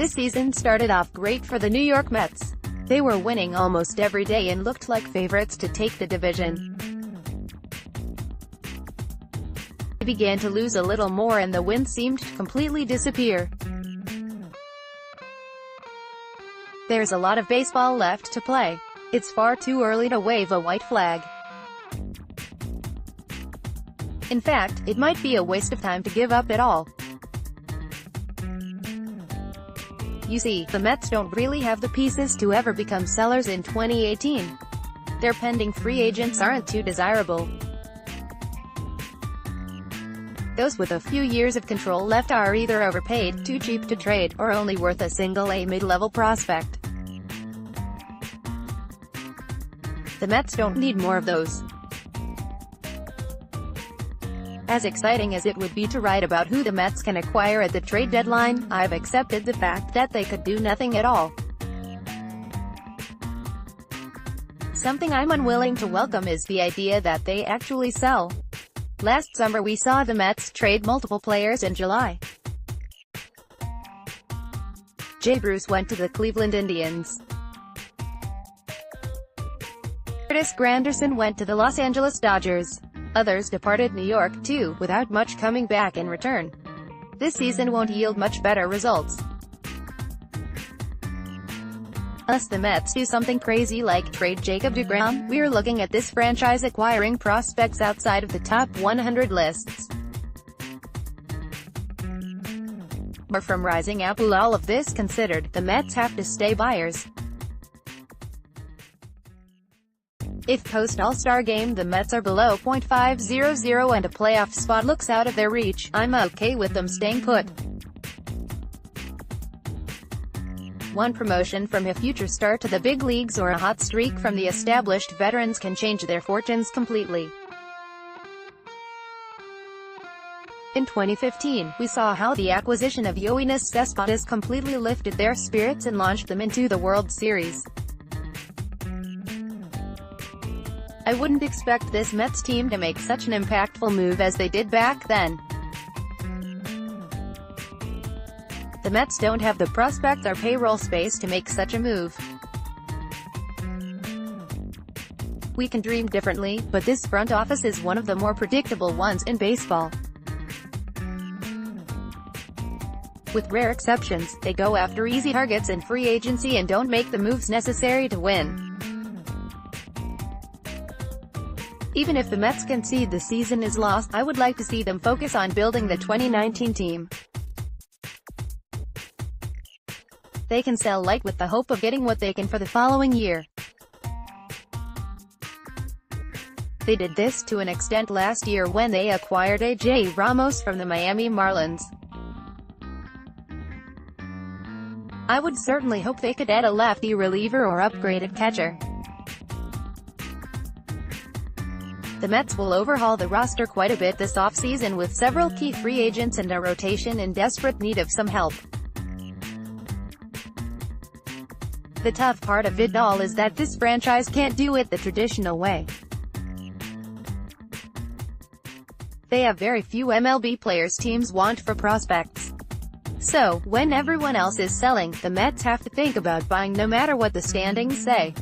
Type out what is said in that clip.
This season started off great for the New York Mets. They were winning almost every day and looked like favorites to take the division. They began to lose a little more and the wins seemed to completely disappear. There's a lot of baseball left to play. It's far too early to wave a white flag. In fact, it might be a waste of time to give up at all. You see, the Mets don't really have the pieces to ever become sellers in 2018. Their pending free agents aren't too desirable. Those with a few years of control left are either overpaid, too cheap to trade, or only worth a single-A mid-level prospect. The Mets don't need more of those. As exciting as it would be to write about who the Mets can acquire at the trade deadline, I've accepted the fact that they could do nothing at all. Something I'm unwilling to welcome is the idea that they actually sell. Last summer we saw the Mets trade multiple players in July. Jay Bruce went to the Cleveland Indians. Curtis Granderson went to the Los Angeles Dodgers. Others departed New York, too, without much coming back in return. This season won't yield much better results. Unless the Mets do something crazy like trade Jacob deGrom, we're looking at this franchise acquiring prospects outside of the top 100 lists. Or from Rising Apple. All of this considered, the Mets have to stay buyers. If post-All-Star game the Mets are below .500 and a playoff spot looks out of their reach, I'm okay with them staying put. One promotion from a future star to the big leagues or a hot streak from the established veterans can change their fortunes completely. In 2015, we saw how the acquisition of Yoenis Cespedes completely lifted their spirits and launched them into the World Series. I wouldn't expect this Mets team to make such an impactful move as they did back then. The Mets don't have the prospects or payroll space to make such a move. We can dream differently, but this front office is one of the more predictable ones in baseball. With rare exceptions, they go after easy targets in free agency and don't make the moves necessary to win. Even if the Mets concede the season is lost, I would like to see them focus on building the 2019 team. They can sell light with the hope of getting what they can for the following year. They did this to an extent last year when they acquired A.J. Ramos from the Miami Marlins. I would certainly hope they could add a lefty reliever or upgrade at catcher. The Mets will overhaul the roster quite a bit this offseason with several key free agents and a rotation in desperate need of some help. The tough part of it all is that this franchise can't do it the traditional way. They have very few MLB players teams want for prospects. So, when everyone else is selling, the Mets have to think about buying no matter what the standings say.